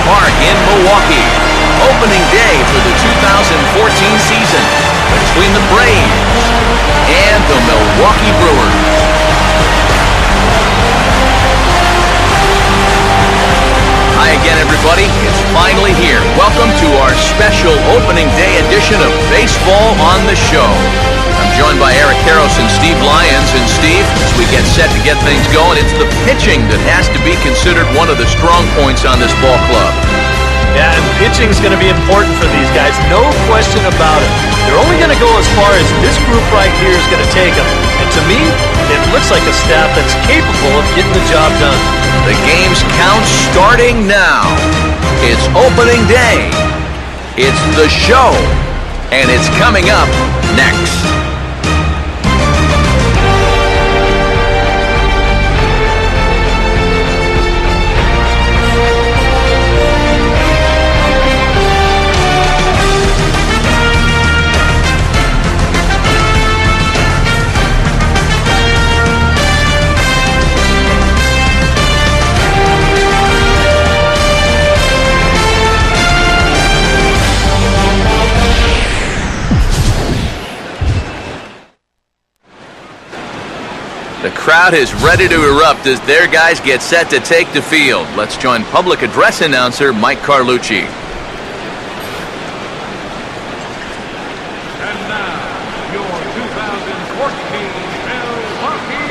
Park in Milwaukee. Opening day for the 2014 season between the Braves and the Milwaukee Brewers. Hi again, everybody. It's finally here. Welcome to our special opening day edition of Baseball on the Show. I'm joined by Eric Karros and Steve Lyons. And Steve, as we get set to get things going, it's the pitching that has to be considered one of the strong points on this ball club. Yeah, and pitching is going to be important for these guys, no question about it. They're only going to go as far as this group right here is going to take them. And to me, it looks like a staff that's capable of getting the job done. The game's count starting now. It's opening day. It's the show. And it's coming up next. The crowd is ready to erupt as their guys get set to take the field. Let's join public address announcer Mike Carlucci. And now, your 2014 Milwaukee.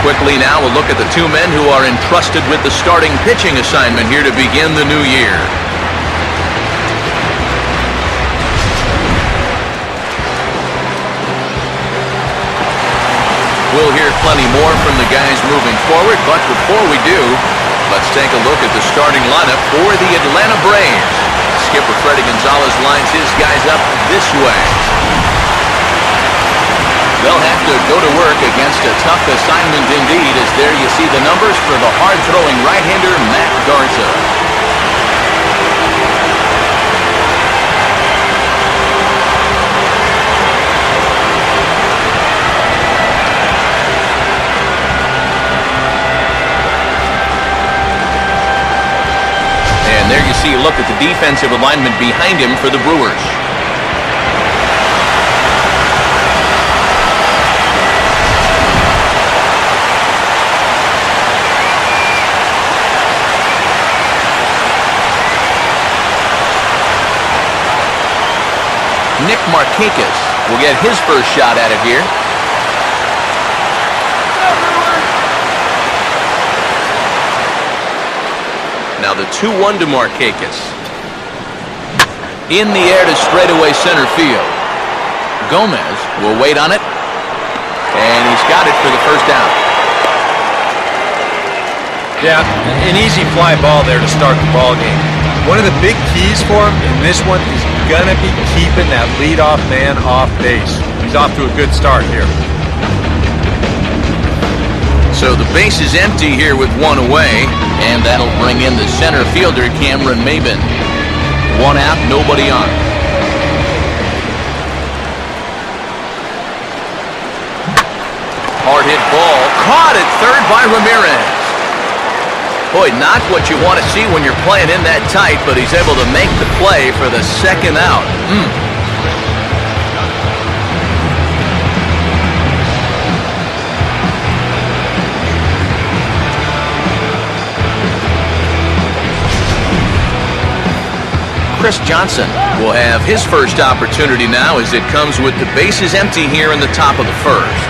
Quickly now, we'll look at the two men who are entrusted with the starting pitching assignment here to begin the new year. We'll hear plenty more from the guys moving forward, but before we do, let's take a look at the starting lineup for the Atlanta Braves. Skipper Freddie Gonzalez lines his guys up this way. They'll have to go to work against a tough assignment indeed, as there you see the numbers for the hard-throwing right-hander Matt Garza. And there you see a look at the defensive alignment behind him for the Brewers. Nick Markakis will get his first shot at it here. Now the 2-1 to Markakis. In the air to straightaway center field. Gomez will wait on it. And he's got it for the first down. Yeah, an easy fly ball there to start the ball game. One of the big keys for him in this one is going to be keeping that leadoff man off base. He's off to a good start here. So the base is empty here with one away, and that'll bring in the center fielder, Cameron Melvin. One out, nobody on. Hard hit ball, caught at third by Ramirez. Boy, not what you want to see when you're playing in that tight, but he's able to make the play for the second out. Chris Johnson will have his first opportunity now as it comes with the bases empty here in the top of the first.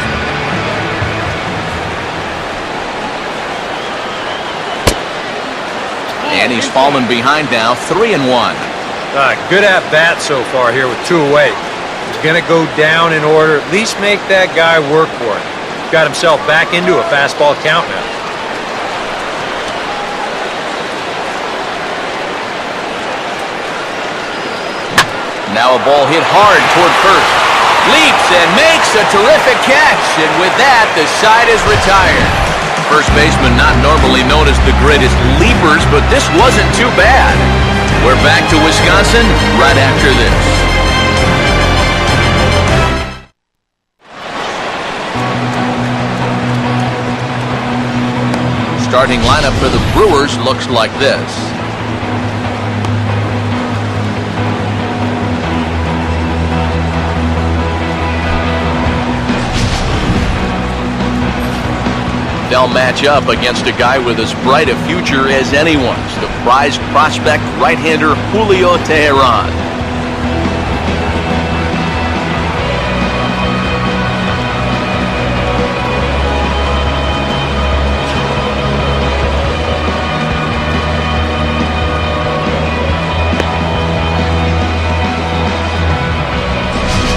And he's fallen behind now, 3-1. Good at bat so far here with two away. He's going to go down in order, at least make that guy work for it. Got himself back into a fastball count now. Now a ball hit hard toward first. Leaps and makes a terrific catch. And with that, the side is retired. First baseman not normally known as the greatest leapers, but this wasn't too bad. We're back to Wisconsin right after this. starting lineup for the Brewers looks like this. They'll match up against a guy with as bright a future as anyone's, the prized prospect right-hander Julio Teheran.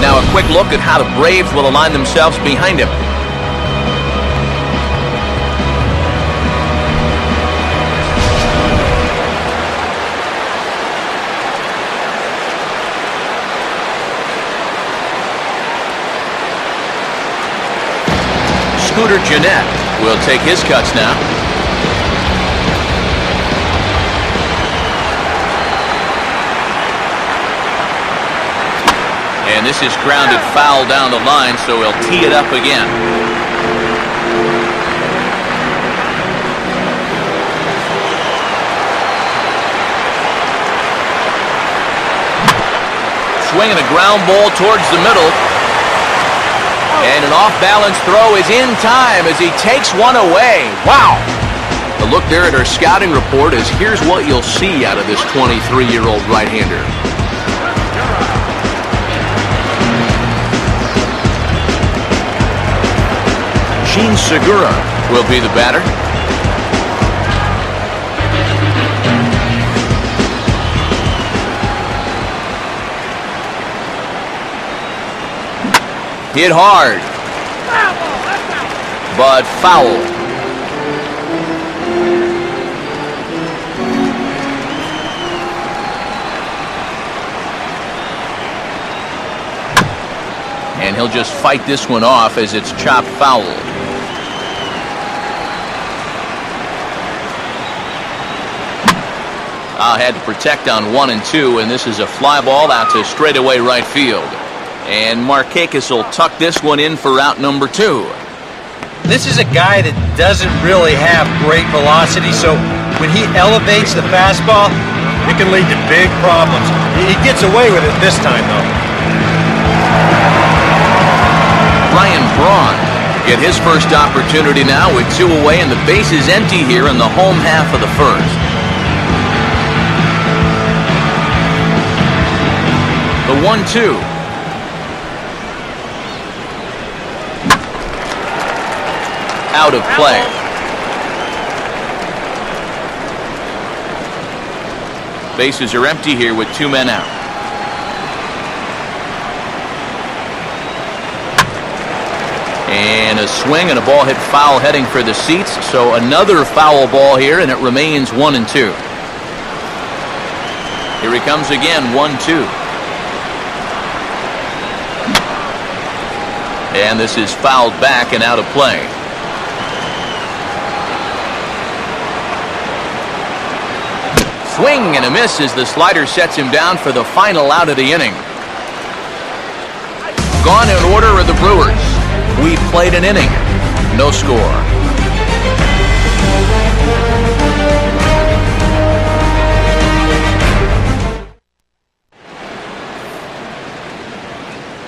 Now a quick look at how the Braves will align themselves behind him. Scooter Gennett will take his cuts now. And this is grounded foul down the line, so he'll tee it up again. Swinging a ground ball towards the middle. And an off-balance throw is in time as he takes one away. Wow! A look there at our scouting report is here's what you'll see out of this 23-year-old right-hander. Gene Segura will be the batter. Hit hard, but foul. And he'll just fight this one off as it's chopped foul. Had to protect on 1 and 2, and this is a fly ball out to straightaway right field. And Markakis will tuck this one in for out number 2. This is a guy that doesn't really have great velocity, so when he elevates the fastball, it can lead to big problems. He gets away with it this time, though. Ryan Braun get his first opportunity now with 2 away, and the base is empty here in the home half of the first. The 1-2. Out of play. Bases are empty here with 2 men out. And a swing and a ball hit foul heading for the seats. So another foul ball here, and it remains 1 and 2. Here he comes again, 1-2. And this is fouled back and out of play. Swing and a miss as the slider sets him down for the final out of the inning. Gone in order are the Brewers. We played an inning. No score.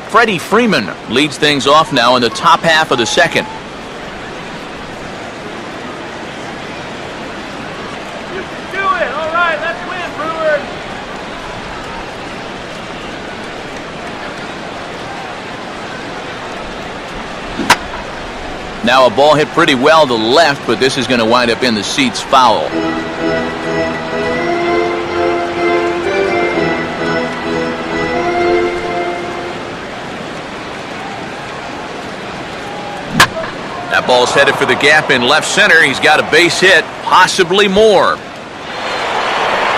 Freddie Freeman leads things off now in the top half of the second. Do it! All right, let's win, Brewers! Now a ball hit pretty well to the left, but this is going to wind up in the seats foul. That ball's headed for the gap in left center. He's got a base hit, possibly more.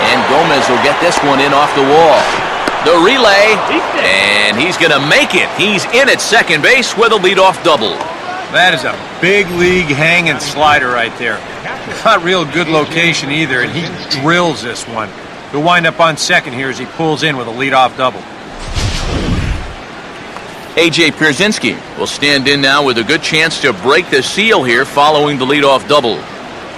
And Gomez will get this one in off the wall. The relay, and he's going to make it. He's in at second base with a leadoff double. That is a big league hanging slider right there. Not real good location either, and he drills this one. He'll wind up on second here as he pulls in with a leadoff double. A.J. Pierzynski will stand in now with a good chance to break the seal here following the leadoff double.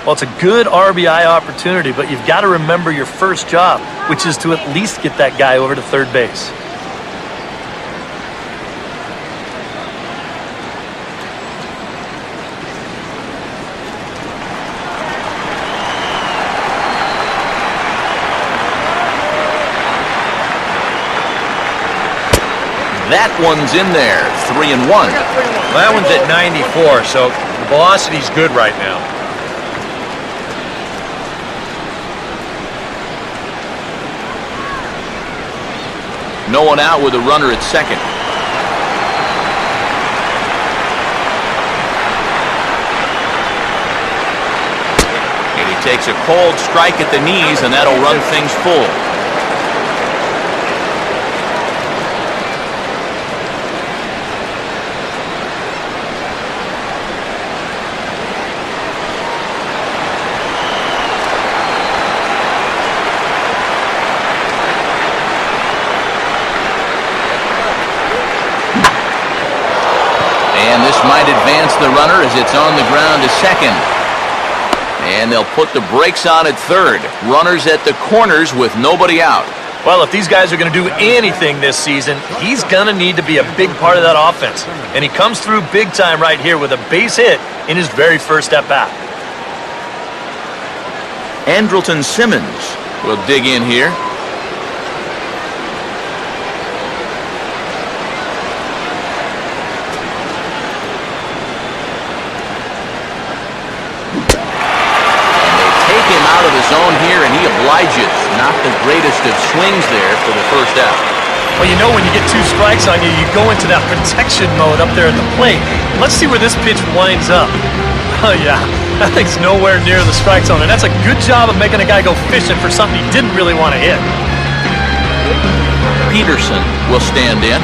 Well, it's a good RBI opportunity, but you've got to remember your first job, which is to at least get that guy over to third base. That one's in there, 3-1. Well, that one's at 94, so the velocity's good right now. No one out with a runner at second. And he takes a cold strike at the knees, and that'll run things full. And this might advance the runner as it's on the ground to second. And they'll put the brakes on at third. Runners at the corners with nobody out. Well, if these guys are going to do anything this season, he's going to need to be a big part of that offense. And he comes through big time right here with a base hit in his very first at-bat. Andrelton Simmons will dig in here. Out of the zone here, and he obliges. Not the greatest of swings there for the first out. Well, you know when you get two strikes on you, you go into that protection mode up there at the plate. Let's see where this pitch winds up. Oh, yeah. That thing's nowhere near the strike zone, and that's a good job of making a guy go fishing for something he didn't really want to hit. Peterson will stand in.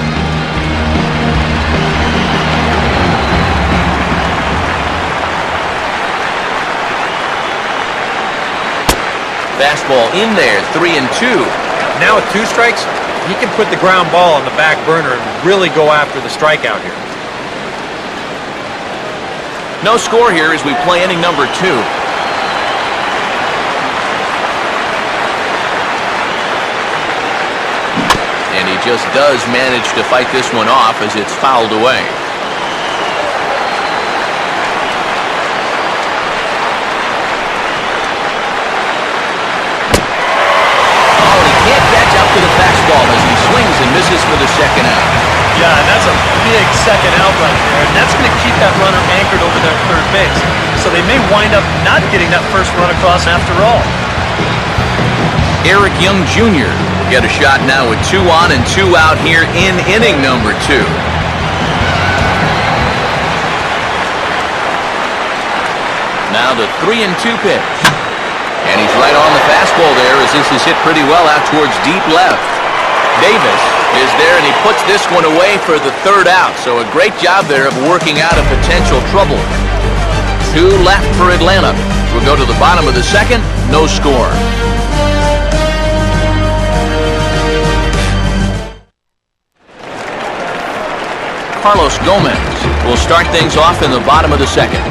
Fastball in there, 3-2. Now with two strikes, he can put the ground ball on the back burner and really go after the strikeout here. No score here as we play inning number 2. And he just does manage to fight this one off as it's fouled away. To the fastball as he swings and misses for the second out. Yeah, and that's a big second out right there, and that's going to keep that runner anchored over their third base. So they may wind up not getting that first run across after all. Eric Young Jr. will get a shot now with 2 on and 2 out here in inning number 2. Now the 3-2 pitch. And he's right on the fastball there as this is hit pretty well out towards deep left. Davis is there, and he puts this one away for the third out. So a great job there of working out a potential trouble. 2 left for Atlanta. We'll go to the bottom of the second. No score. Carlos Gomez will start things off in the bottom of the second.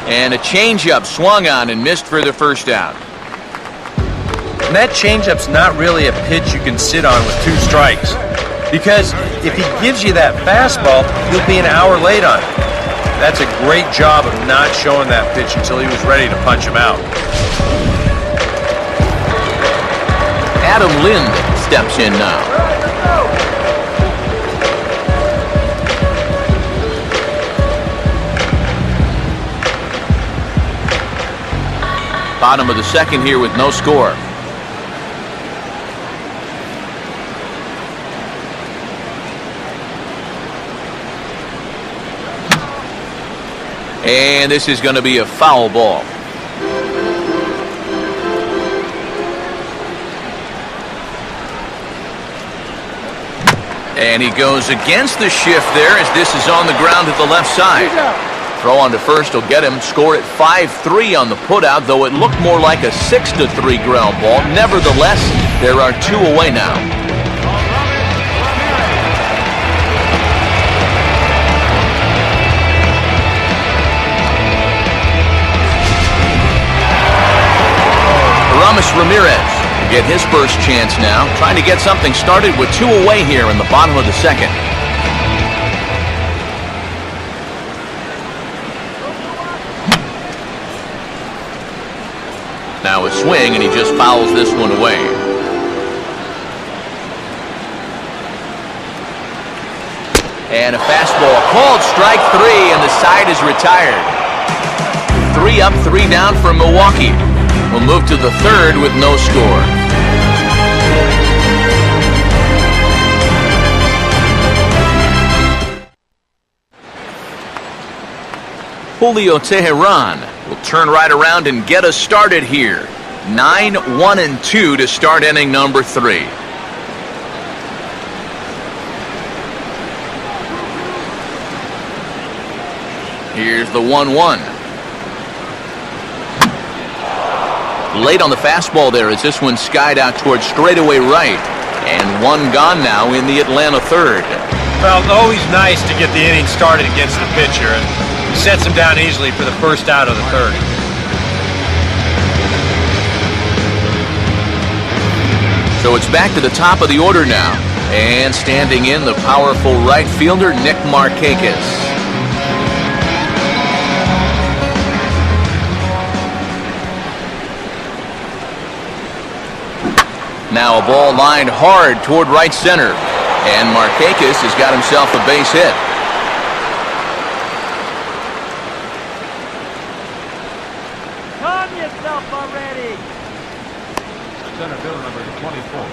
And a changeup swung on and missed for the first out. And that changeup's not really a pitch you can sit on with 2 strikes. Because if he gives you that fastball, you'll be an hour late on it. That's a great job of not showing that pitch until he was ready to punch him out. Adam Lind steps in now. Bottom of the second here with no score. And this is going to be a foul ball. And he goes against the shift there as this is on the ground at the left side. Throw on to first will get him. Score at 5-3 on the putout, though it looked more like a 6-3 ground ball. Nevertheless, there are 2 away now. Ramirez will get his first chance now, trying to get something started with 2 away here in the bottom of the second. Now a swing, and he just fouls this one away. And a fastball called strike 3, and the side is retired. 3 up, 3 down for Milwaukee. We'll move to the third with no score. Julio Teheran will turn right around and get us started here. 9-1-2 to start inning number 3. Here's the 1-1. Late on the fastball there as this one skied out towards straightaway right. And 1 gone now in the Atlanta third. Well, always nice to get the inning started against the pitcher, and he sets him down easily for the first out of the third. So it's back to the top of the order now. And standing in, the powerful right fielder, Nick Markakis. Now a ball lined hard toward right center. And Markakis has got himself a base hit. Calm yourself already. Center fielder number 24,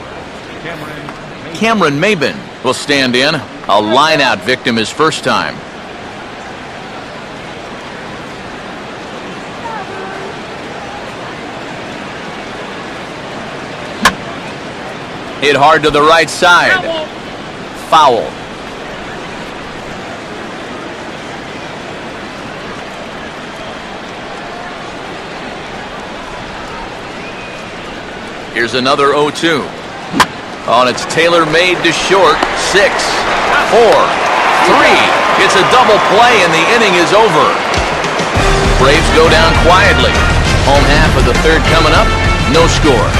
Cameron Melvin will stand in. A line-out victim his first time. Hit hard to the right side. Foul. Here's another 0-2. Oh, it's tailor-made to short. 6, 4, 3. It's a double play, and the inning is over. Braves go down quietly. Home half of the third coming up. No score.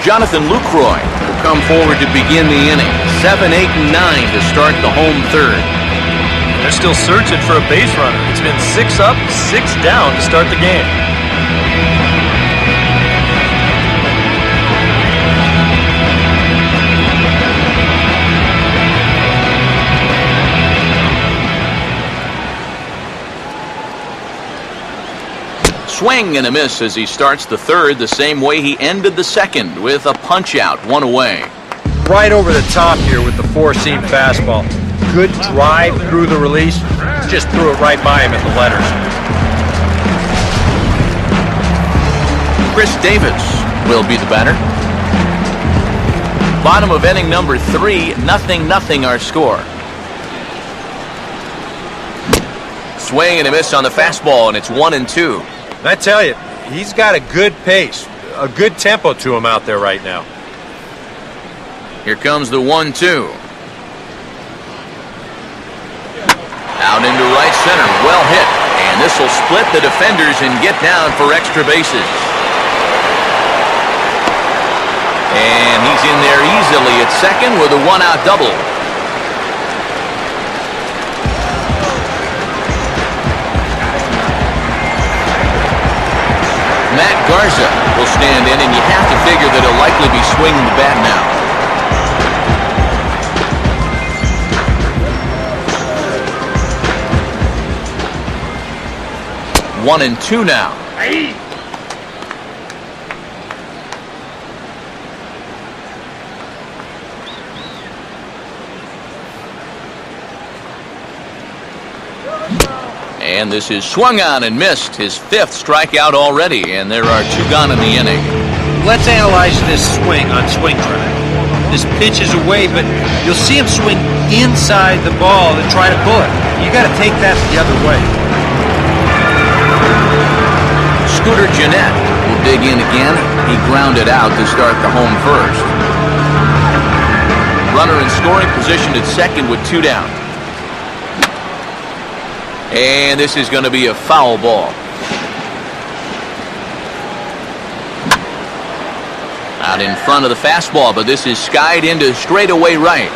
Jonathan Lucroy will come forward to begin the inning. 7, 8, and 9 to start the home third. They're still searching for a base runner. It's been 6 up, 6 down to start the game. Swing and a miss as he starts the third the same way he ended the second, with a punch-out, 1 away. Right over the top here with the 4-seam fastball. Good drive through the release. Just threw it right by him at the letters. Chris Davis will be the batter. Bottom of inning number 3, 0-0 our score. Swing and a miss on the fastball, and it's 1-2. And I tell you, he's got a good pace, a good tempo to him out there right now. Here comes the 1-2. Out into right center, well hit. And this will split the defenders and get down for extra bases. And he's in there easily at second with a 1-out double. Matt Garza will stand in, and you have to figure that he'll likely be swinging the bat now. One and 2 now. And this is swung on and missed. His 5th strikeout already, and there are 2 gone in the inning. Let's analyze this swing on Swing Track. This pitch is away, but you'll see him swing inside the ball and try to pull it. You got to take that the other way. Scooter Gennett will dig in again. He grounded out to start the home first. Runner in scoring position at second with 2 down. And this is going to be a foul ball. Out in front of the fastball, but this is skied into straightaway right.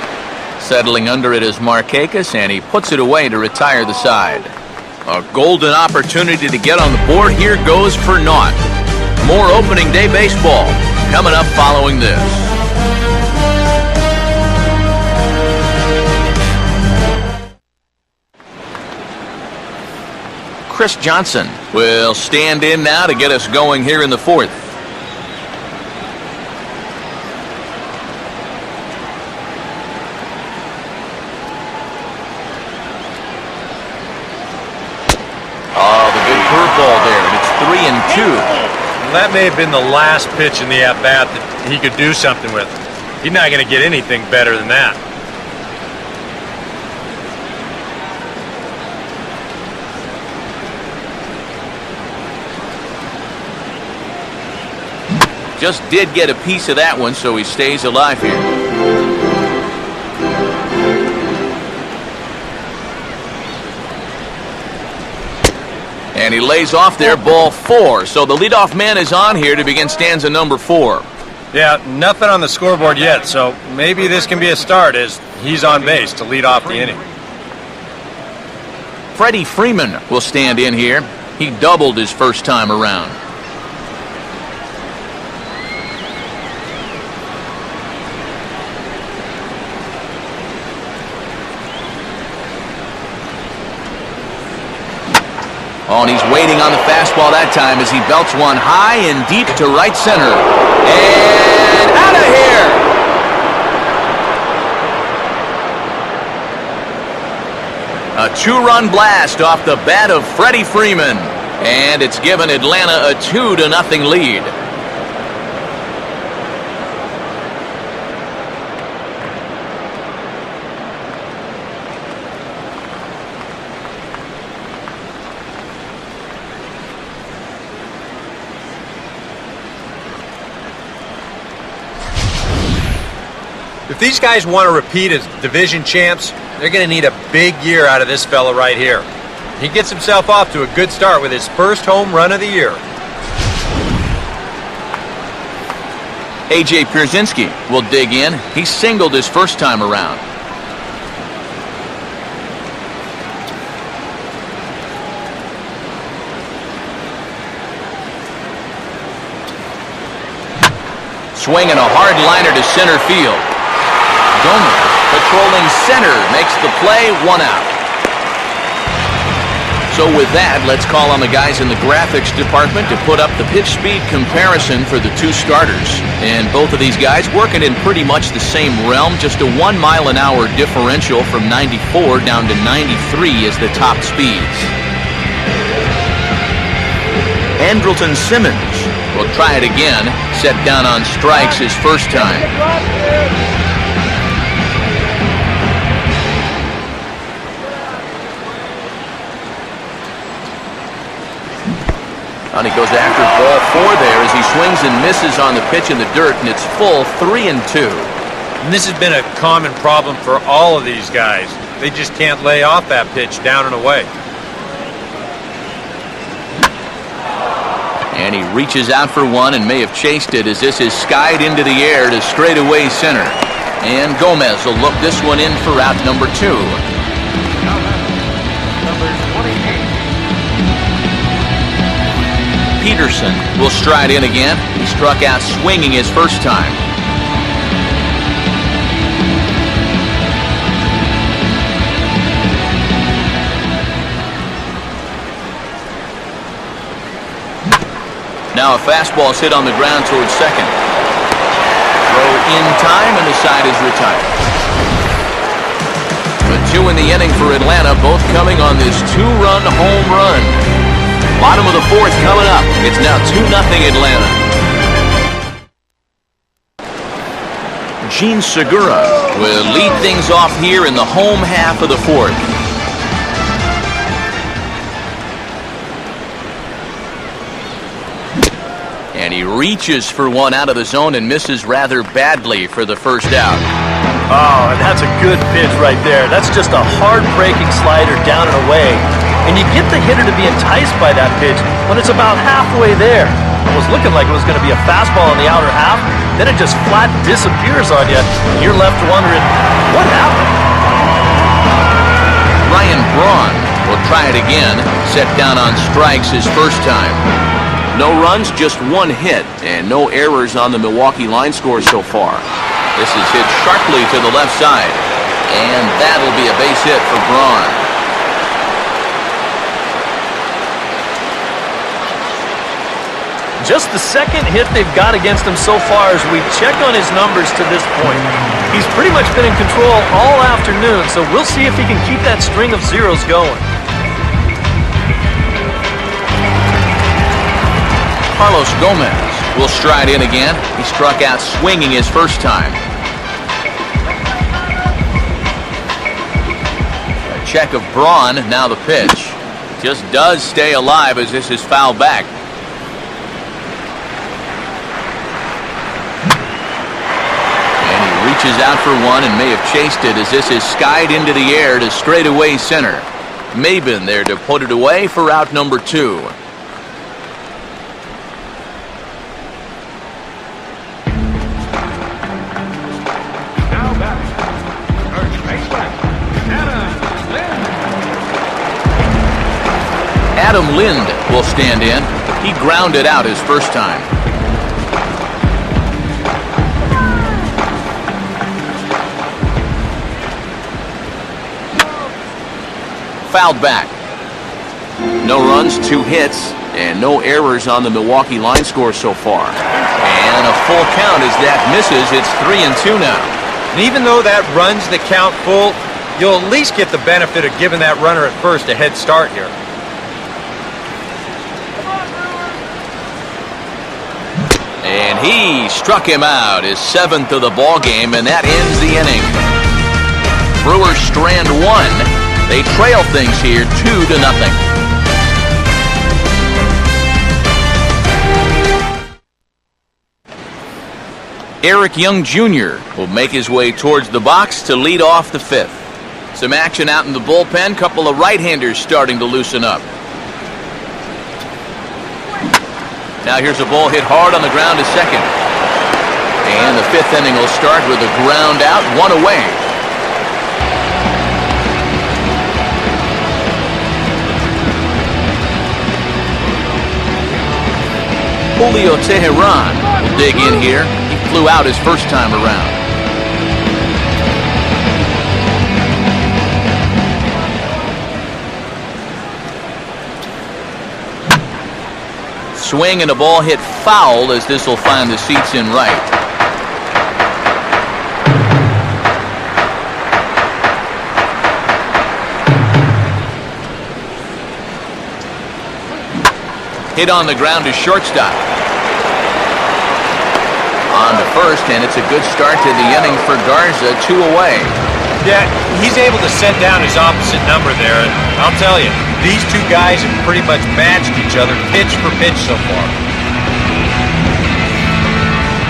Settling under it is Markakis, and he puts it away to retire the side. A golden opportunity to get on the board here goes for naught. More opening day baseball coming up following this. Chris Johnson will stand in now to get us going here in the 4th. Oh, the good curveball there, and it's 3-2. Well, that may have been the last pitch in the at-bat that he could do something with. He's not going to get anything better than that. Just did get a piece of that one, so he stays alive here. And he lays off there, ball 4. So the leadoff man is on here to begin stanza number 4. Yeah, nothing on the scoreboard yet, so maybe this can be a start as he's on base to lead off the inning. Freddie Freeman will stand in here. He doubled his first time around. Oh, and he's waiting on the fastball that time as he belts one high and deep to right center. And out of here! A 2-run blast off the bat of Freddie Freeman. And it's given Atlanta a 2-0 lead. If these guys want to repeat as division champs, they're going to need a big year out of this fella right here. He gets himself off to a good start with his first home run of the year. A.J. Pierzynski will dig in. He singled his first time around. Swinging a hard liner to center field. Gomez, patrolling center, makes the play, 1 out. So with that, let's call on the guys in the graphics department to put up the pitch speed comparison for the 2 starters. And both of these guys working in pretty much the same realm, just a 1 mile-an-hour differential from 94 down to 93 is the top speeds. Andrelton Simmons will try it again, set down on strikes his first time. And he goes after ball 4 there as he swings and misses on the pitch in the dirt, and it's full 3-2. And this has been a common problem for all of these guys. They just can't lay off that pitch down and away. And he reaches out for one and may have chased it as this is skied into the air to straightaway center. And Gomez will look this one in for out number 2. Peterson will stride in again. He struck out swinging his first time. Now a fastball is hit on the ground towards second. Throw in time and the side is retired. The 2 in the inning for Atlanta, both coming on this 2-run home run. Bottom of the 4th coming up. It's now 2-0 Atlanta. Gene Segura will lead things off here in the home half of the 4th. And he reaches for one out of the zone and misses rather badly for the first out. Oh, and that's a good pitch right there. That's just a hard-breaking slider down and away. And you get the hitter to be enticed by that pitch when it's about halfway there. It was looking like it was going to be a fastball on the outer half. Then it just flat disappears on you. And you're left wondering, what happened? Ryan Braun will try it again. Set down on strikes his first time. No runs, just one hit, and no errors on the Milwaukee line score so far. This is hit sharply to the left side, and that'll be a base hit for Braun. Just the second hit they've got against him so far as we check on his numbers to this point. He's pretty much been in control all afternoon, so we'll see if he can keep that string of zeros going. Carlos Gomez will stride in again. He struck out swinging his first time. A check of Braun, now the pitch. Just does stay alive as this is fouled back. And he reaches out for one and may have chased it as this is skied into the air to straightaway center. Melvin there to put it away for out number 2. Adam Lind will stand in. He grounded out his first time. Fouled back. No runs, 2 hits, and no errors on the Milwaukee line score so far. And a full count as that misses. It's 3-2 now. And even though that runs the count full, you'll at least get the benefit of giving that runner at first a head start here. And he struck him out, his 7th of the ball game, and that ends the inning. Brewers strand 1. They trail things here 2-0. Eric Young Jr. will make his way towards the box to lead off the 5th. Some action out in the bullpen. Couple of right-handers starting to loosen up. Now here's a ball hit hard on the ground to second. And the 5th inning will start with a ground out, 1 away. Julio Teheran will dig in here. He flew out his first time around. Swing and a ball hit foul as this will find the seats in right. Hit on the ground to shortstop. On to first, and it's a good start to the inning for Garza, 2 away. Yeah, he's able to set down his opposite number there, and I'll tell you, these 2 guys have pretty much matched each other pitch for pitch so far.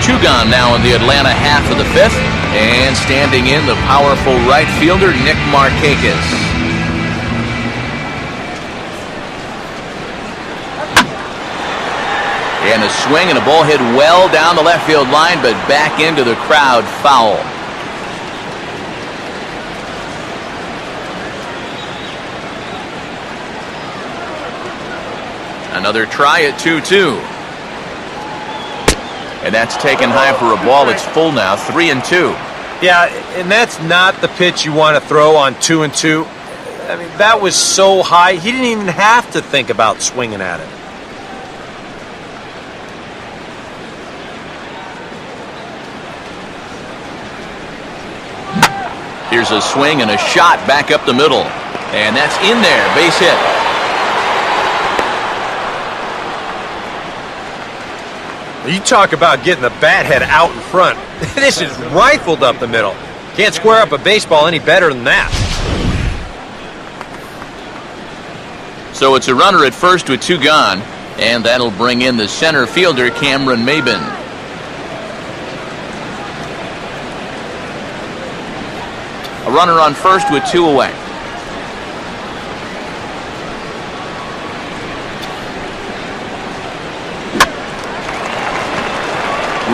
2 gone now in the Atlanta half of the 5th, and standing in the powerful right fielder Nick Markakis. And a swing and a ball hit well down the left field line, but back into the crowd, foul. Another try at 2-2. And that's taken high for a ball. It's full now, 3-2. Yeah, and that's not the pitch you want to throw on 2-2. I mean, that was so high, he didn't even have to think about swinging at it. Here's a swing and a shot back up the middle. And that's in there, base hit. You talk about getting the bat head out in front. This is rifled up the middle. Can't square up a baseball any better than that. So it's a runner at first with 2 gone, and that'll bring in the center fielder, Cameron Maben. runner on first with 2 away.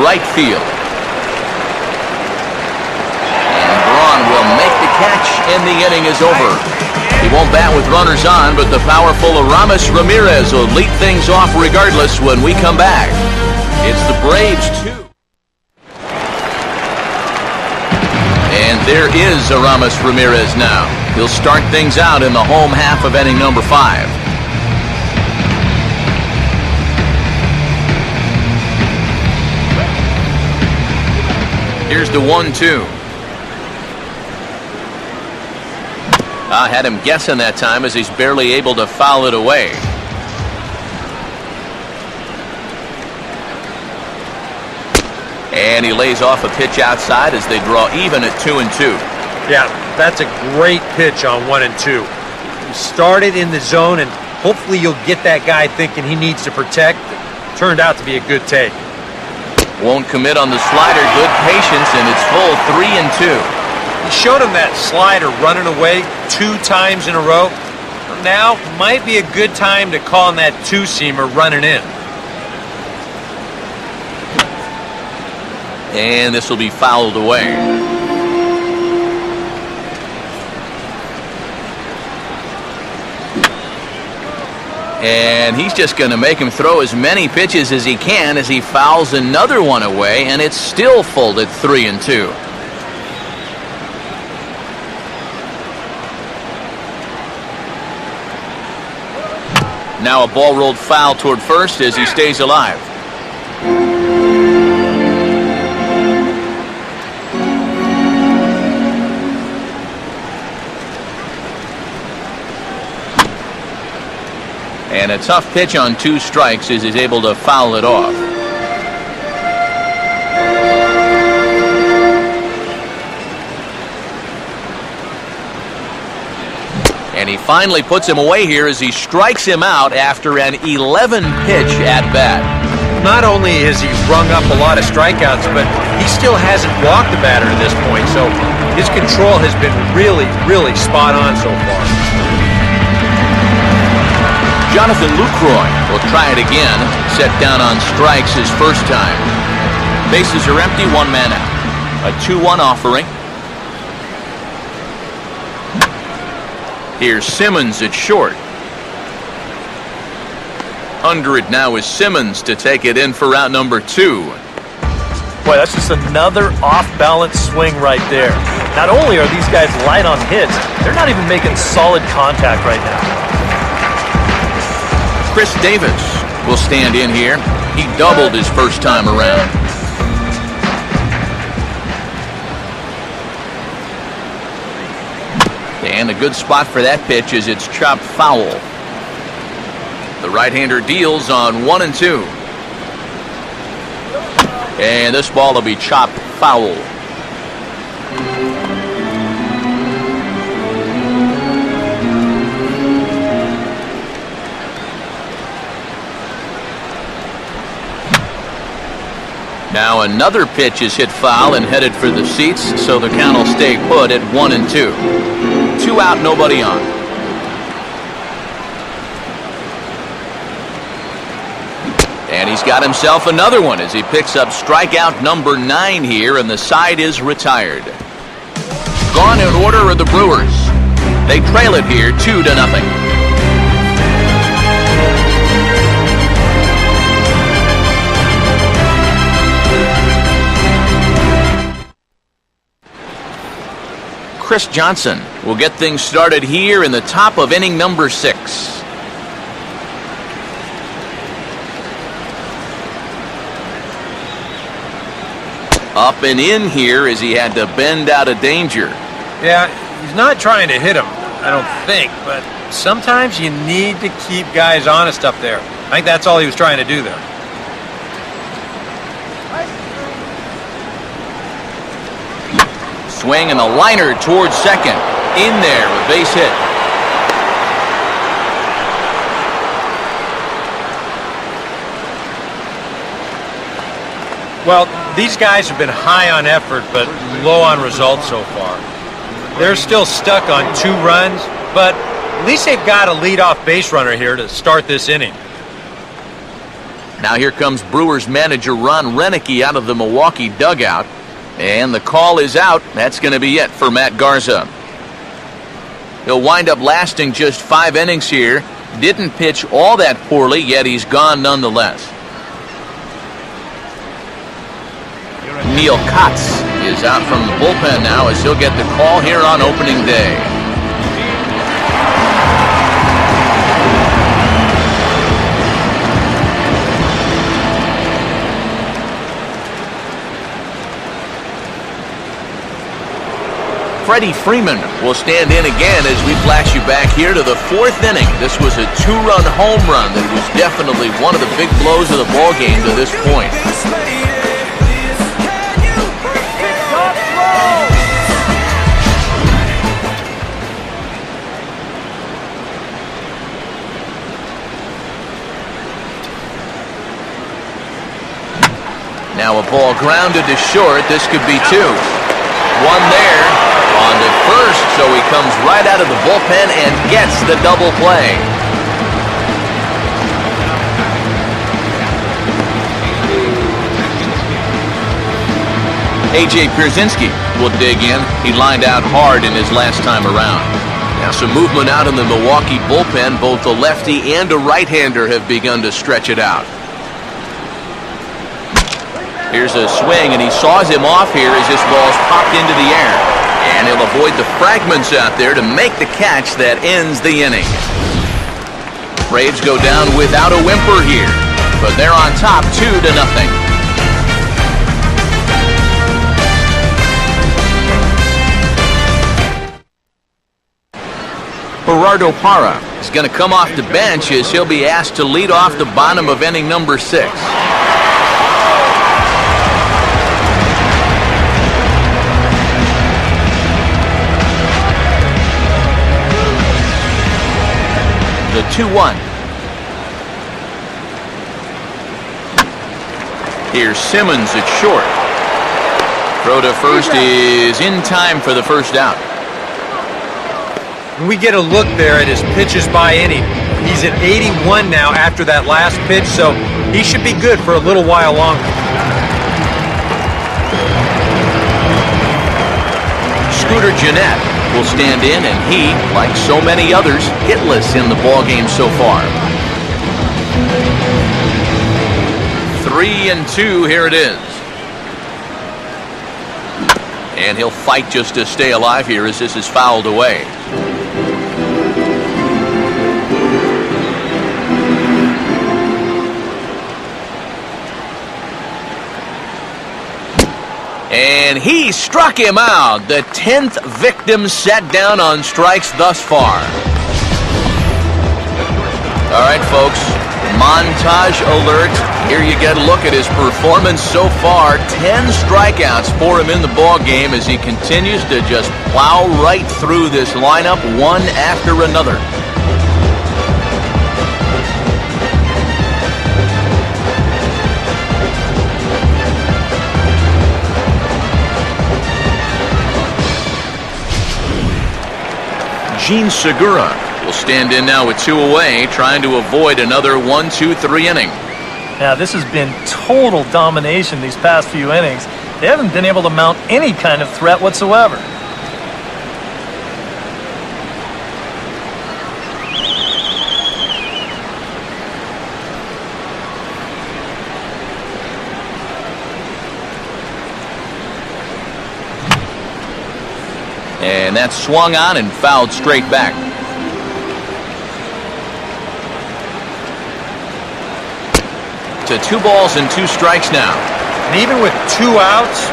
Right field. And Braun will make the catch, and the inning is over. He won't bat with runners on, but the powerful Aramis Ramirez will lead things off regardless when we come back. It's the Braves 2. And there is Aramis Ramirez now. He'll start things out in the home half of inning number 5. Here's the 1-2. I had him guessing that time as he's barely able to foul it away. And he lays off a pitch outside as they draw even at 2-2. Yeah, that's a great pitch on 1 and 2. You started in the zone, and hopefully you'll get that guy thinking he needs to protect. Turned out to be a good take. Won't commit on the slider. Good patience, and it's full 3-2. He showed him that slider running away 2 times in a row. Now might be a good time to call him that 2-seamer running in. And this will be fouled away. And he's just going to make him throw as many pitches as he can as he fouls another one away, and it's still full at 3-2. Now a ball rolled foul toward first as he stays alive. And a tough pitch on 2 strikes as he's able to foul it off. And he finally puts him away here as he strikes him out after an 11-pitch at-bat. Not only has he rung up a lot of strikeouts, but he still hasn't walked the batter to this point, so his control has been really, really spot on so far. Jonathan Lucroy will try it again, set down on strikes his first time. Bases are empty, 1 man out. A 2-1 offering. Here's Simmons at short. Under it now is Simmons to take it in for out number 2. Boy, that's just another off-balance swing right there. Not only are these guys light on hits, they're not even making solid contact right now. Chris Davis will stand in here. He doubled his first time around. And a good spot for that pitch as it's chopped foul. The right-hander deals on 1-2. And this ball will be chopped foul. Now another pitch is hit foul and headed for the seats, so the count will stay put at 1-2. 2 out, nobody on. And he's got himself another one as he picks up strikeout number 9 here, and the side is retired. Gone in order are the Brewers. They trail it here 2-0. Chris Johnson will get things started here in the top of inning number 6. Up and in here as he had to bend out of danger. Yeah, he's not trying to hit him, I don't think, but sometimes you need to keep guys honest up there. I think that's all he was trying to do there. Swing and a liner towards second. In there, a base hit. Well, these guys have been high on effort, but low on results so far. They're still stuck on 2 runs, but at least they've got a leadoff base runner here to start this inning. Now here comes Brewers manager Ron Renicky out of the Milwaukee dugout. And the call is out. That's going to be it for Matt Garza. He'll wind up lasting just 5 innings here. Didn't pitch all that poorly, yet he's gone nonetheless. Neil Kotz is out from the bullpen now as he'll get the call here on opening day. Freddie Freeman will stand in again as we flash you back here to the 4th inning. This was a 2-run home run that was definitely one of the big blows of the ball game to this point. Now a ball grounded to short. This could be 2. 1 there. On to first, so he comes right out of the bullpen and gets the double play. A.J. Pierzynski will dig in. He lined out hard in his last time around. Now some movement out in the Milwaukee bullpen. Both a lefty and a right-hander have begun to stretch it out. Here's a swing, and he saws him off here as this ball's popped into the air. And he'll avoid the fragments out there to make the catch that ends the inning. Braves go down without a whimper here, but they're on top 2-0. Gerardo Parra is going to come off the bench as he'll be asked to lead off the bottom of inning number 6. The 2-1. Here's Simmons at short. Throw to first is in time for the first out. We get a look there at his pitches by inning. He's at 81 now after that last pitch, so he should be good for a little while longer. Scooter Gennett will stand in, and he, like so many others, hitless in the ballgame so far. 3-2, here it is. And he'll fight just to stay alive here as this is fouled away. And he struck him out. The 10th victim set down on strikes thus far. All right, folks, montage alert. Here you get a look at his performance so far. 10 strikeouts for him in the ball game as he continues to just plow right through this lineup one after another. Gene Segura will stand in now with 2 away, trying to avoid another 1-2-3 inning. Now, this has been total domination these past few innings. They haven't been able to mount any kind of threat whatsoever. And that's swung on and fouled straight back. To 2 balls and 2 strikes now. And even with 2 outs,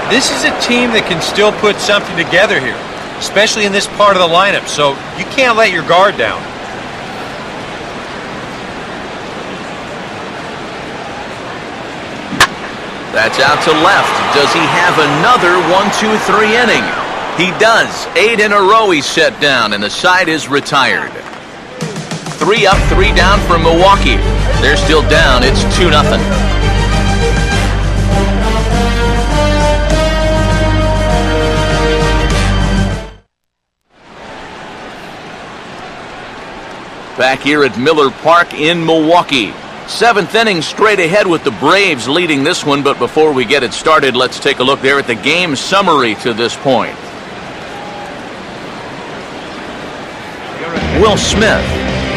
this is a team that can still put something together here, especially in this part of the lineup, so you can't let your guard down. That's out to left. Does he have another 1-2-3 inning? He does. 8 in a row he's set down, and the side is retired. 3 up, 3 down for Milwaukee. They're still down. It's 2-0. back here at Miller Park in Milwaukee. Seventh inning straight ahead with the Braves leading this one, but before we get it started, let's take a look there at the game summary to this point. Will Smith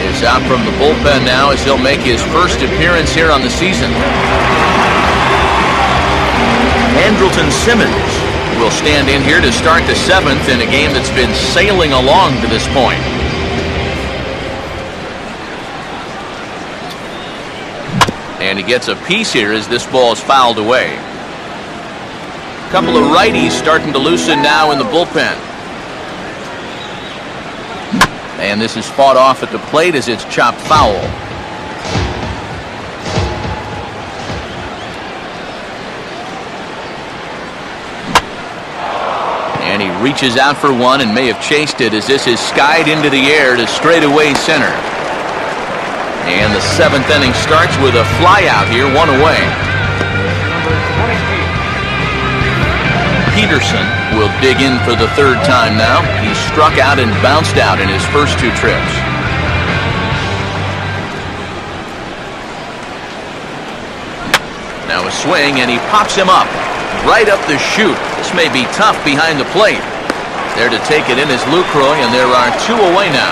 is out from the bullpen now as he'll make his first appearance here on the season. Andrelton Simmons will stand in here to start the seventh in a game that's been sailing along to this point. And he gets a piece here as this ball is fouled away. A couple of righties starting to loosen now in the bullpen. And this is fought off at the plate as it's chopped foul. And he reaches out for one and may have chased it as this is skied into the air to straightaway center. And the seventh inning starts with a fly out here, one away. Peterson will dig in for the third time now. He struck out and bounced out in his first two trips. Now a swing, and he pops him up right up the chute. This may be tough behind the plate. There to take it in is Lucroy, and there are two away now.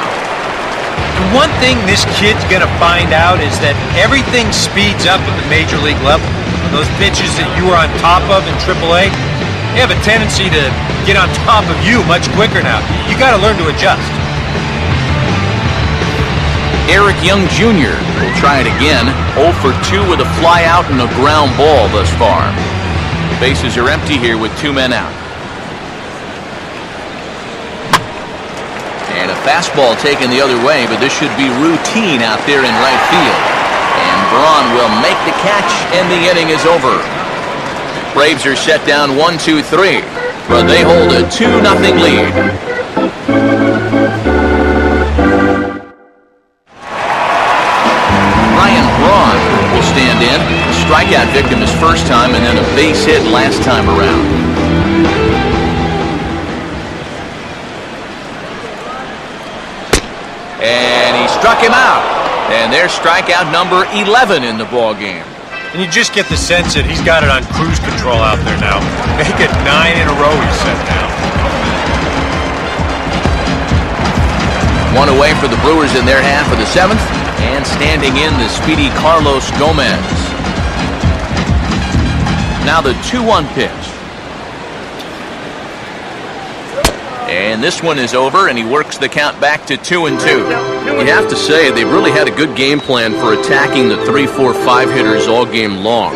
One thing this kid's going to find out is that everything speeds up at the major league level. Those pitches that you were on top of in AAA, they have a tendency to get on top of you much quicker now. You got to learn to adjust. Eric Young Jr. will try it again. 0 for 2 with a fly out and a ground ball thus far. Bases are empty here with two men out. And a fastball taken the other way, but this should be routine out there in right field. And Braun will make the catch, and the inning is over. Braves are set down 1-2-3, but they hold a 2-0 lead. Ryan Braun will stand in. A strikeout victim his first time, and then a base hit last time around. And he struck him out. And there's strikeout number 11 in the ball game. And you just get the sense that he's got it on cruise control out there now. Make it 9 in a row he's set now. One away for the Brewers in their half of the seventh. And standing in the speedy Carlos Gomez. Now the 2-1 pitch. And this one is over, and he works the count back to 2-2. You have to say, they've really had a good game plan for attacking the 3, 4, 5 hitters all game long.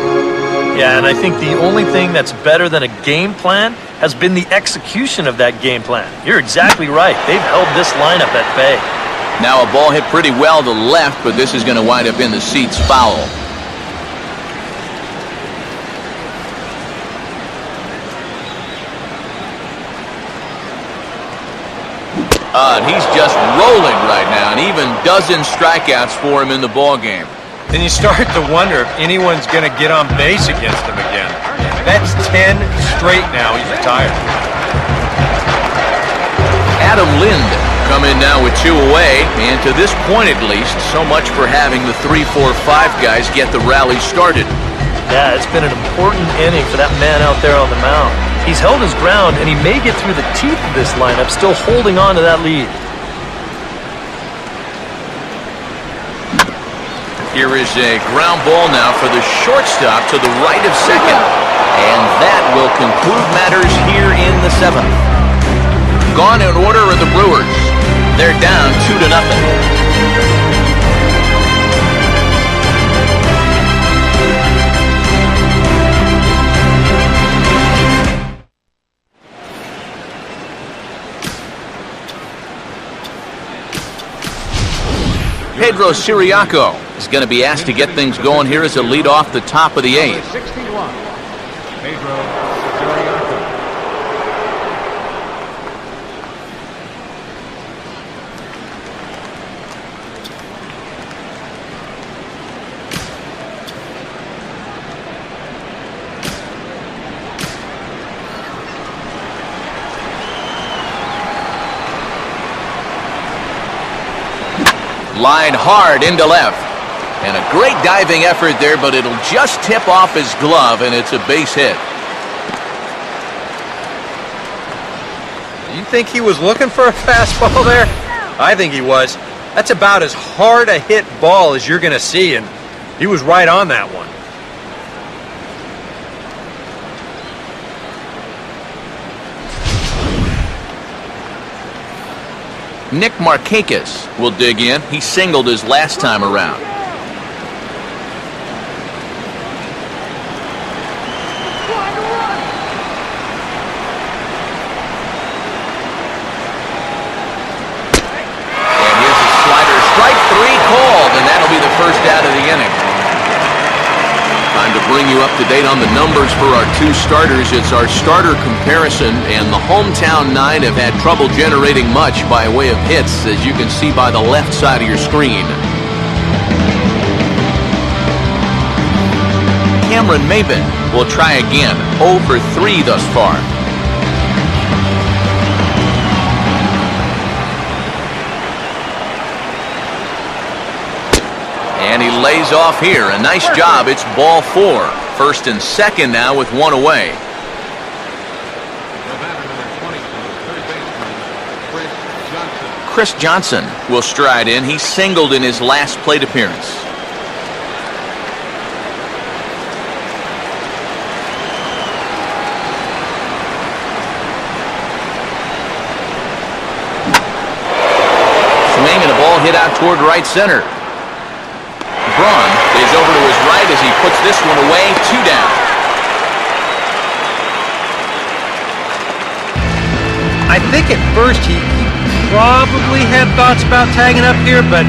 Yeah, and I think the only thing that's better than a game plan has been the execution of that game plan. You're exactly right. They've held this lineup at bay. Now a ball hit pretty well to left, but this is going to wind up in the seats foul. And he's just rolling right now, and even dozen strikeouts for him in the ball game. Then you start to wonder if anyone's going to get on base against him again. That's 10 straight now. He's retired. Adam Lind come in now with 2 away, and to this point at least, so much for having the 3, 4, 5 guys get the rally started. Yeah, it's been an important inning for that man out there on the mound. He's held his ground, and he may get through the teeth of this lineup, still holding on to that lead. Here is a ground ball now for the shortstop to the right of second. And that will conclude matters here in the seventh. Gone in order are the Brewers. They're down 2-0. Pedro Siriaco is going to be asked to get things going here as a lead off the top of the 8th. 61, Pedro Siriaco. Line hard into left. And a great diving effort there, but it'll just tip off his glove, and it's a base hit. You think he was looking for a fastball there? I think he was. That's about as hard a hit ball as you're going to see, and he was right on that one. Nick Markakis will dig in. He singled his last time around. First out of the inning. Time to bring you up to date on the numbers for our two starters. It's our starter comparison, and the hometown nine have had trouble generating much by way of hits, as you can see by the left side of your screen. Cameron Melvin will try again. 0 for 3 thus far. And he lays off here. A nice job. It's ball 4. First and second now with one away. Chris Johnson will stride in. He singled in his last plate appearance. Swing and a ball hit out toward right center. Braun is over to his right as he puts this one away. 2 down. I think at first he probably had thoughts about tagging up here, but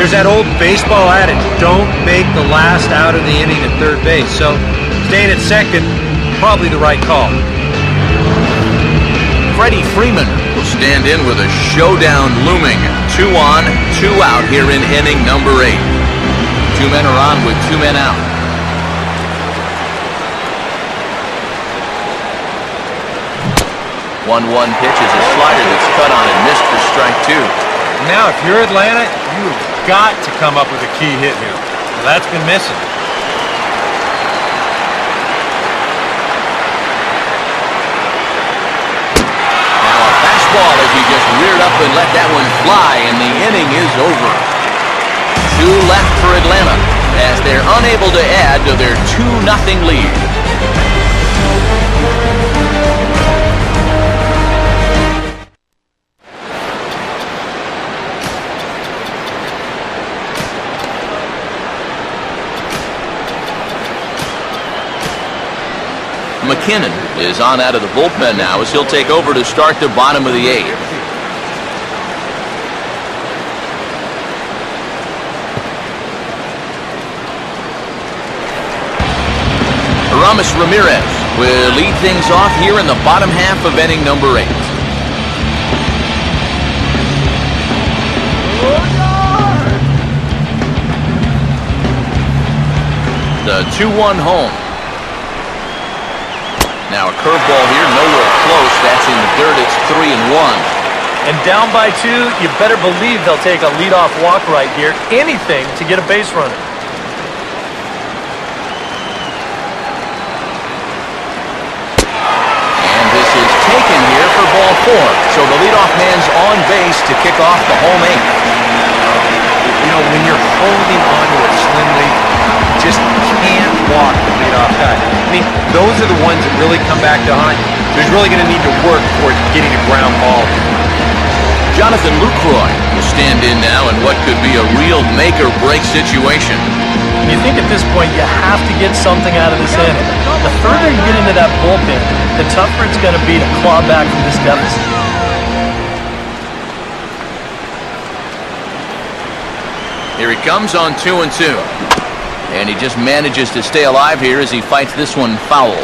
there's that old baseball adage, don't make the last out of the inning at third base. So staying at second, probably the right call. Freddie Freeman will stand in with a showdown looming. 2 on, 2 out here in inning number 8. 2 men are on with 2 men out. One pitch is a slider that's cut on and missed for strike 2. Now, if you're Atlanta, you've got to come up with a key hit here. Well, that's been missing. Now a fastball as he just reared up and let that one fly, and the inning is over. 2 left for Atlanta as they're unable to add to their 2-0 lead. McKinnon is on out of the bullpen now as he'll take over to start the bottom of the 8th. Aramis Ramirez will lead things off here in the bottom half of inning number 8. The 2-1 home. Now a curveball here, nowhere close. That's in the dirt. It's 3-1. And down by 2, you better believe they'll take a leadoff walk right here. Anything to get a base runner. Taken here for ball 4. So the leadoff man's on base to kick off the home 8th. You know, when you're holding on to a slim lead, you just can't walk the leadoff guy. I mean, those are the ones that really come back to haunt you. So he's really going to need to work towards getting a ground ball. Jonathan Lucroy will stand in now in what could be a real make-or-break situation. You think at this point you have to get something out of this inning. The further you get into that bullpen, the tougher it's going to be to claw back from this deficit. Here he comes on 2-2. And he just manages to stay alive here as he fights this one foul.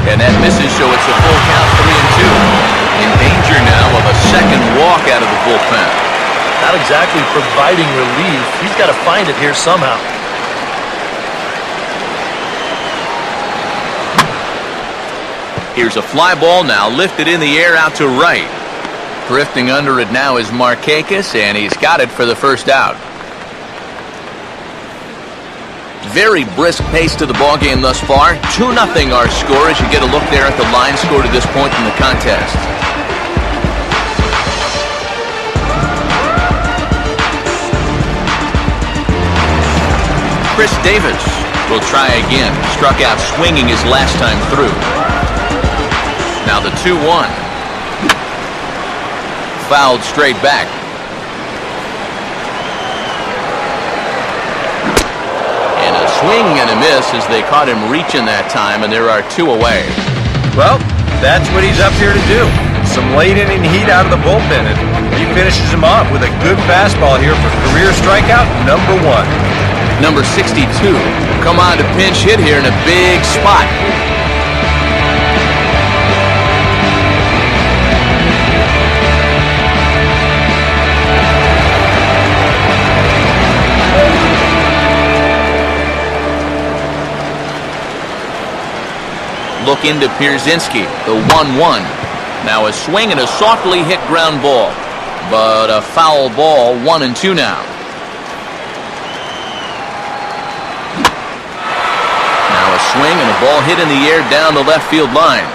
And that misses, so it's a full count, 3-2. In danger now of a second walk out of the bullpen. Not exactly providing relief. He's got to find it here somehow. Here's a fly ball now lifted in the air out to right. Drifting under it now is Markakis, and he's got it for the first out. Very brisk pace to the ballgame thus far. 2-0 our score as you get a look there at the line score to this point in the contest. Chris Davis will try again. Struck out swinging his last time through. Now the 2-1. Fouled straight back. And a swing and a miss as they caught him reaching that time, and there are 2 away. Well, that's what he's up here to do. Some late inning heat out of the bullpen, and he finishes him off with a good fastball here for career strikeout number 1. Number 62 come on to pinch hit here in a big spot. Look into Pierzynski, the 1-1. Now a swing and a softly hit ground ball, but a foul ball. 1-2 now. Swing and a ball hit in the air down the left field line.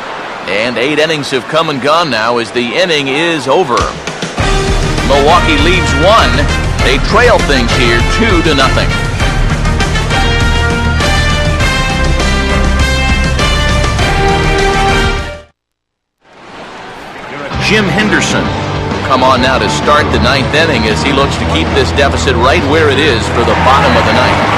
And 8 innings have come and gone now as the inning is over. Milwaukee leads 1. They trail things here 2-0. Jim Henderson will come on now to start the 9th inning as he looks to keep this deficit right where it is for the bottom of the 9th.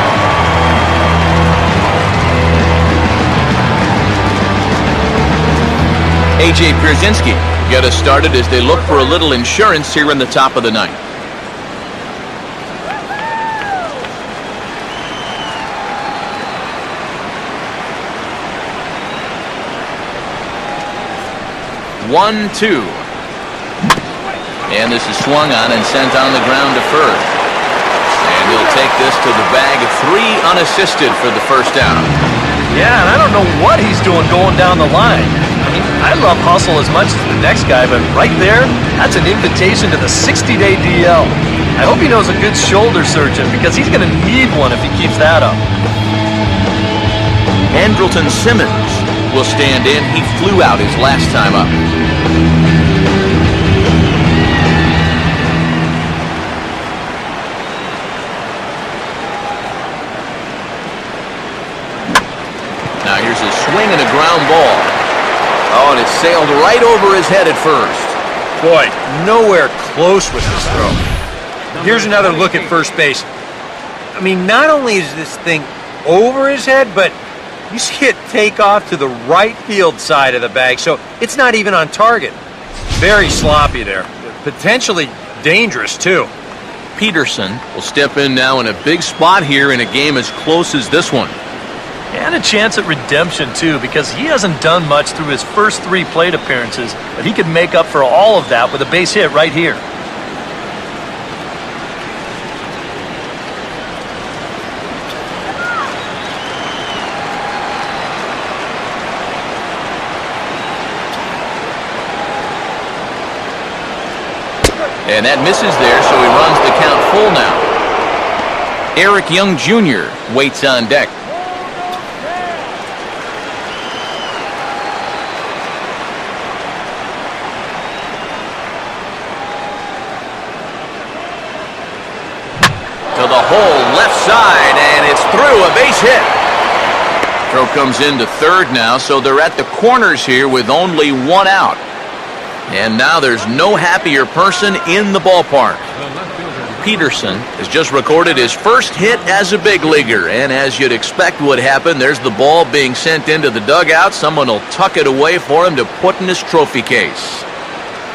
A.J. Pierzynski get us started as they look for a little insurance here in the top of the 9th. One, 2. And this is swung on and sent on the ground to first. And he'll take this to the bag. 3 unassisted for the first down. Yeah, and I don't know what he's doing going down the line. I mean, I love hustle as much as the next guy, but right there, that's an invitation to the 60-day DL. I hope he knows a good shoulder surgeon because he's going to need one if he keeps that up. Andrelton Simmons will stand in. He flew out his last time up. Now here's a swing and a ground ball. Oh, and it sailed right over his head at first. Boy, nowhere close with this throw. Here's another look at first base. I mean, not only is this thing over his head, but you see it take off to the right field side of the bag, so it's not even on target. Very sloppy there. Potentially dangerous, too. Peterson will step in now in a big spot here in a game as close as this one. And a chance at redemption, too, because he hasn't done much through his first 3 plate appearances, but he could make up for all of that with a base hit right here. And that misses there, so he runs the count full now. Eric Young Jr. waits on deck. To the hole left side, and it's through, a base hit. Throw comes into third now, so they're at the corners here with only 1 out. And now there's no happier person in the ballpark. Peterson has just recorded his first hit as a big leaguer, and as you'd expect would happen, there's the ball being sent into the dugout. Someone will tuck it away for him to put in his trophy case.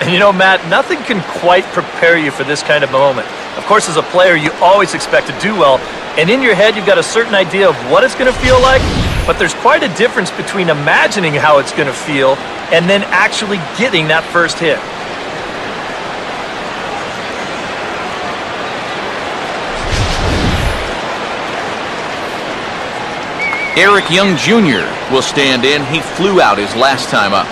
And you know, Matt, nothing can quite prepare you for this kind of moment. Of course, as a player, you always expect to do well, and in your head, you've got a certain idea of what it's going to feel like, but there's quite a difference between imagining how it's going to feel and then actually getting that first hit. Eric Young Jr. will stand in. He flew out his last time up.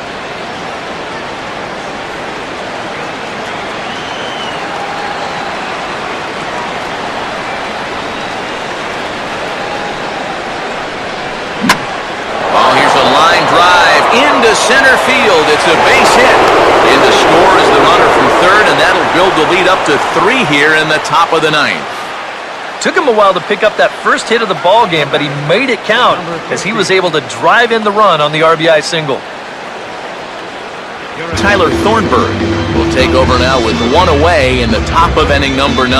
center field. It's a base hit. In to score is the runner from third, and that'll build the lead up to 3 here in the top of the ninth. Took him a while to pick up that first hit of the ball game, but he made it count as he was able to drive in the run on the RBI single. Tyler Thornburg will take over now with 1 away in the top of inning number 9.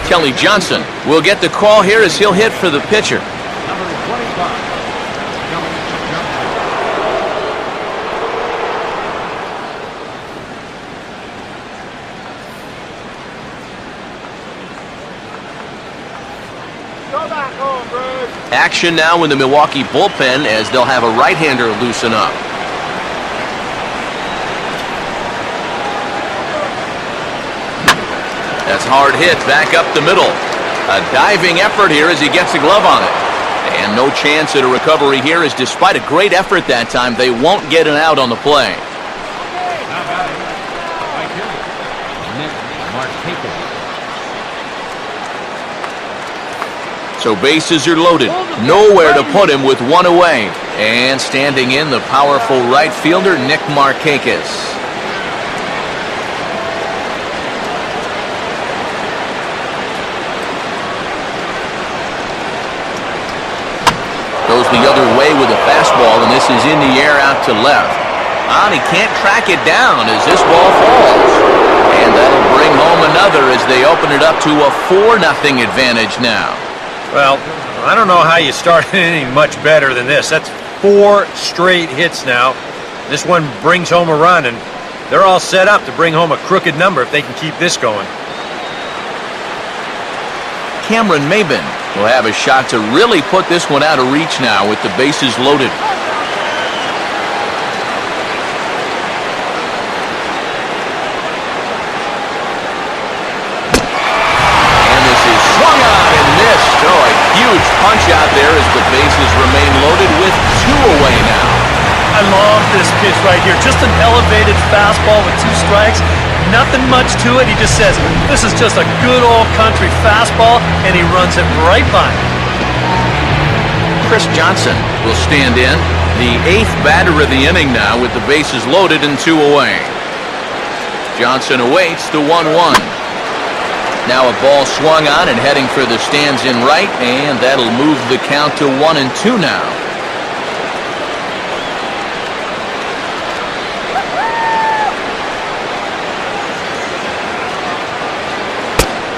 Kelly Johnson will get the call here as he'll hit for the pitcher. Number 25, Kelly Johnson. Go back home, Bruce. Action now in the Milwaukee bullpen as they'll have a right-hander loosen up. That's hard hit back up the middle. A diving effort here as he gets a glove on it. And no chance at a recovery here as despite a great effort that time, they won't get an out on the play. Now batting, right fielder, Nick Markakis. So bases are loaded. Nowhere to put him with 1 away. And standing in, the powerful right fielder, Nick Markakis. Goes the other way with a fastball, and this is in the air out to left. And he can't track it down as this ball falls. And that'll bring home another as they open it up to a 4-0 advantage now. Well, I don't know how you start anything much better than this. That's 4 straight hits now. This one brings home a run, and they're all set up to bring home a crooked number if they can keep this going. Cameron Melvin will have a shot to really put this one out of reach now with the bases loaded. And this is swung on and missed. Oh, a huge punch out there as the bases remain loaded with 2 away now. I love this pitch right here. Just an elevated fastball with 2 strikes. Nothing much to it. He just says, this is just a good old country fastball, and he runs it right by. Chris Johnson will stand in, the 8th batter of the inning now with the bases loaded and 2 away. Johnson awaits the 1-1. Now a ball swung on and heading for the stands in right, and that'll move the count to 1-2 now.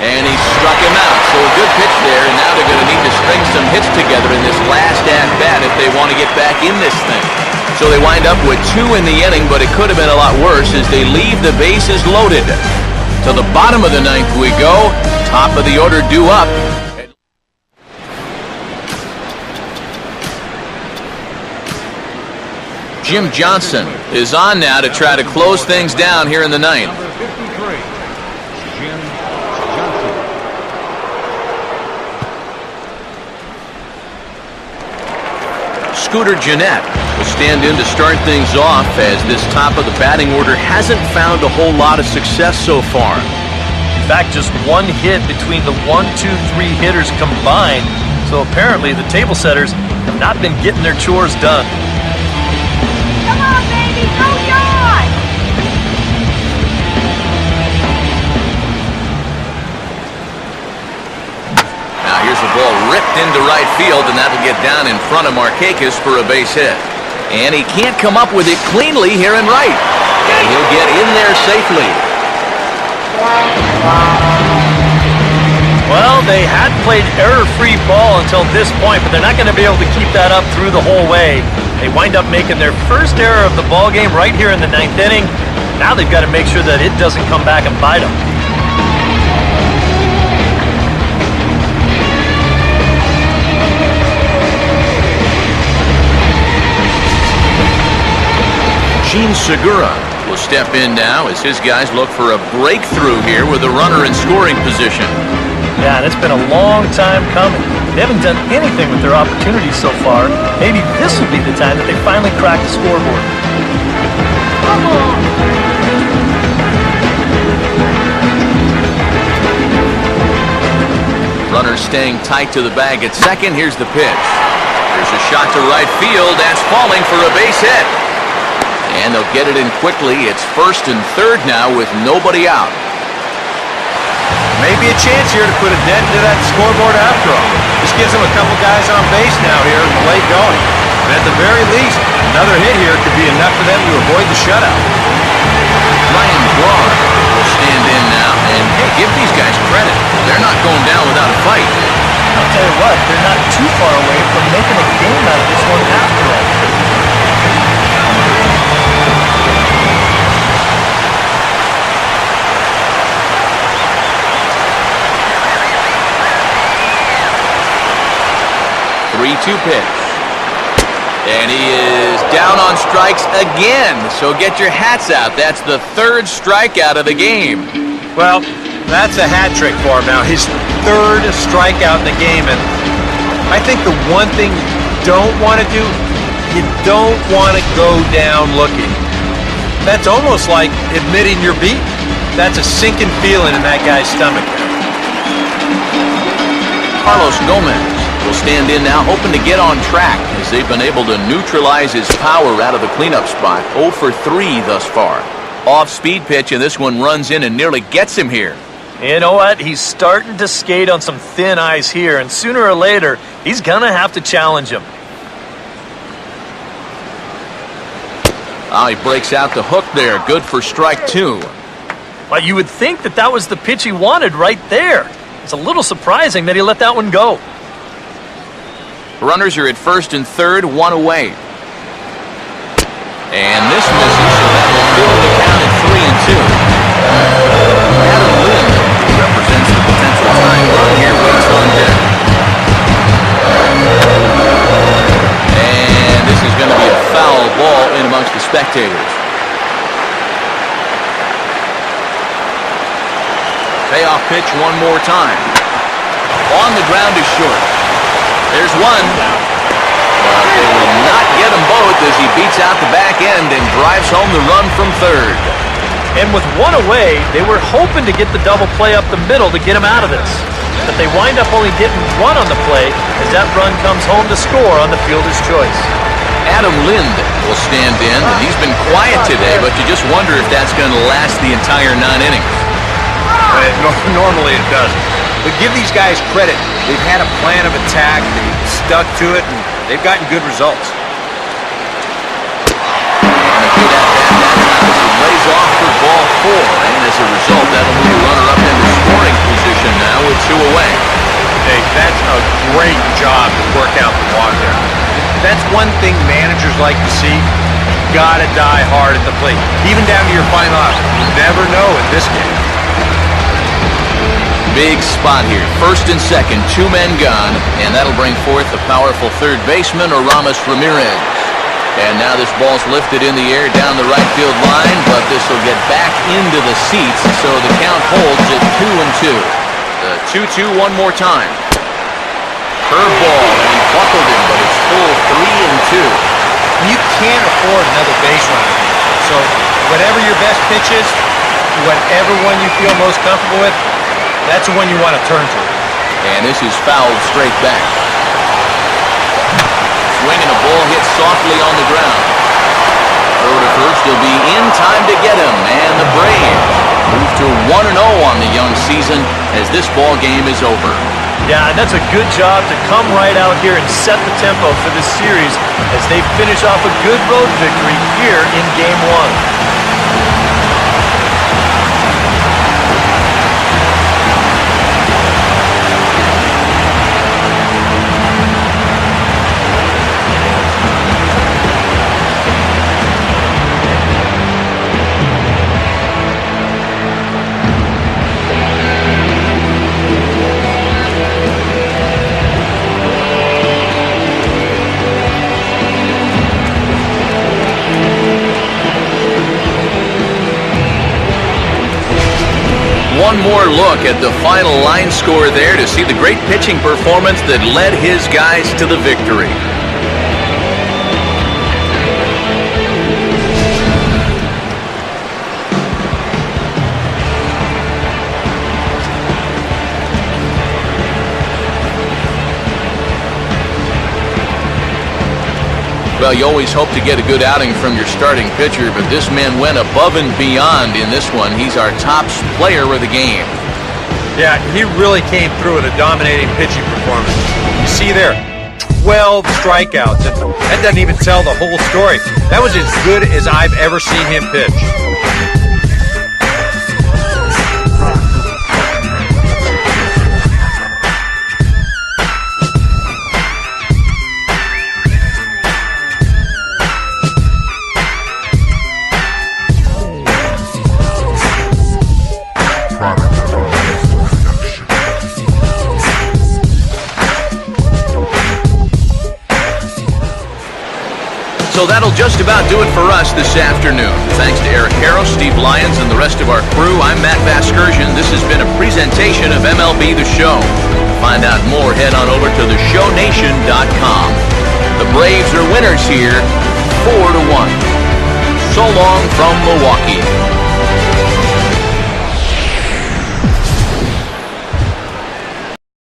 And he struck him out. So a good pitch there, and now they're going to need to string some hits together in this last at-bat if they want to get back in this thing. So they wind up with 2 in the inning, but it could have been a lot worse as they leave the bases loaded. To the bottom of the 9th we go. Top of the order due up. Jim Johnson is on now to try to close things down here in the 9th. Number 53, Jim Johnson. Scooter Gennett will stand in to start things off as this top of the batting order hasn't found a whole lot of success so far. In fact, just 1 hit between the 1, 2, 3 hitters combined. So apparently the table setters have not been getting their chores done. Come on, baby, go yawn! Now here's the ball ripped into right field, and that'll get down in front of Markakis for a base hit. And he can't come up with it cleanly here in right. And he'll get in there safely. Well, they had played error-free ball until this point, but they're not going to be able to keep that up through the whole way. They wind up making their first error of the ball game right here in the 9th inning. Now they've got to make sure that it doesn't come back and bite them. Gene Segura will step in now as his guys look for a breakthrough here with a runner in scoring position. Yeah, and it's been a long time coming. They haven't done anything with their opportunities so far. Maybe this will be the time that they finally crack the scoreboard. Come on. Runner staying tight to the bag at second. Here's the pitch. There's a shot to right field. That's falling for a base hit. And they'll get it in quickly. It's first and third now with nobody out. Maybe a chance here to put a dent into that scoreboard after all. This gives them a couple guys on base now here in the late going. And at the very least, another hit here could be enough for them to avoid the shutout. Ryan Braun will stand in now, and hey, give these guys credit. They're not going down without a fight. I'll tell you what, they're not too far away from making a game out of this one after all. 3-2 pitch. And he is down on strikes again. So get your hats out. That's the third strikeout of the game. Well, that's a hat trick for him now. His third strikeout in the game. And I think the one thing you don't want to do, you don't want to go down looking. That's almost like admitting you're beaten. That's a sinking feeling in that guy's stomach. Carlos Gomez will stand in now, hoping to get on track as they've been able to neutralize his power out of the cleanup spot. 0 for 3 thus far. Off-speed pitch, and this one runs in and nearly gets him here. You know what? He's starting to skate on some thin ice here, and sooner or later, he's going to have to challenge him. Oh, he breaks out the hook there. Good for strike 2. Well, you would think that that was the pitch he wanted right there. It's a little surprising that he let that one go. Runners are at first and third, one away. And this misses, so that will fill the count at 3-2. Adam Lind, who represents the potential tying run here, waits on deck. And this is going to be a foul ball in amongst the spectators. Payoff pitch one more time. On the ground is short. There's one. But they will not get them both as he beats out the back end and drives home the run from third. And with one away, they were hoping to get the double play up the middle to get him out of this. But they wind up only getting one on the play as that run comes home to score on the fielder's choice. Adam Lind will stand in, and he's been quiet today, but you just wonder if that's going to last the entire 9 innings. Normally it doesn't. But give these guys credit. They've had a plan of attack, they've stuck to it, and they've gotten good results. And a good at-bat that time as he lays off for ball 4. And as a result, that'll move the runner up into scoring position now with 2 away. Hey, that's a great job to work out the walk there. That's one thing managers like to see. You gotta die hard at the plate, even down to your final out. You never know in this game. Big spot here. First and second, 2 men gone, and that'll bring forth the powerful third baseman, Aramis Ramirez. And now this ball's lifted in the air down the right field line, but this will get back into the seats, so the count holds at 2-2. The 2-2 one more time. Curveball, and he buckled him, but it's full 3-2. You can't afford another base runner. So whatever your best pitch is, whatever one you feel most comfortable with, that's the one you want to turn to. And this is fouled straight back. Swing and a ball hit softly on the ground. Throw to first, he'll be in time to get him. And the Braves move to 1-0 on the young season as this ball game is over. Yeah, and that's a good job to come right out here and set the tempo for this series as they finish off a good road victory here in Game 1. one more look at the final line score there to see the great pitching performance that led his guys to the victory. Well, you always hope to get a good outing from your starting pitcher, but this man went above and beyond in this one. He's our top player of the game. Yeah, he really came through with a dominating pitching performance. You see there, 12 strikeouts. That doesn't even tell the whole story. That was as good as I've ever seen him pitch. So that'll just about do it for us this afternoon. Thanks to Eric Harrow, Steve Lyons, and the rest of our crew, I'm Matt Vasgersian. This has been a presentation of MLB The Show. To find out more, head on over to theshownation.com. The Braves are winners here, 4-1. So long from Milwaukee.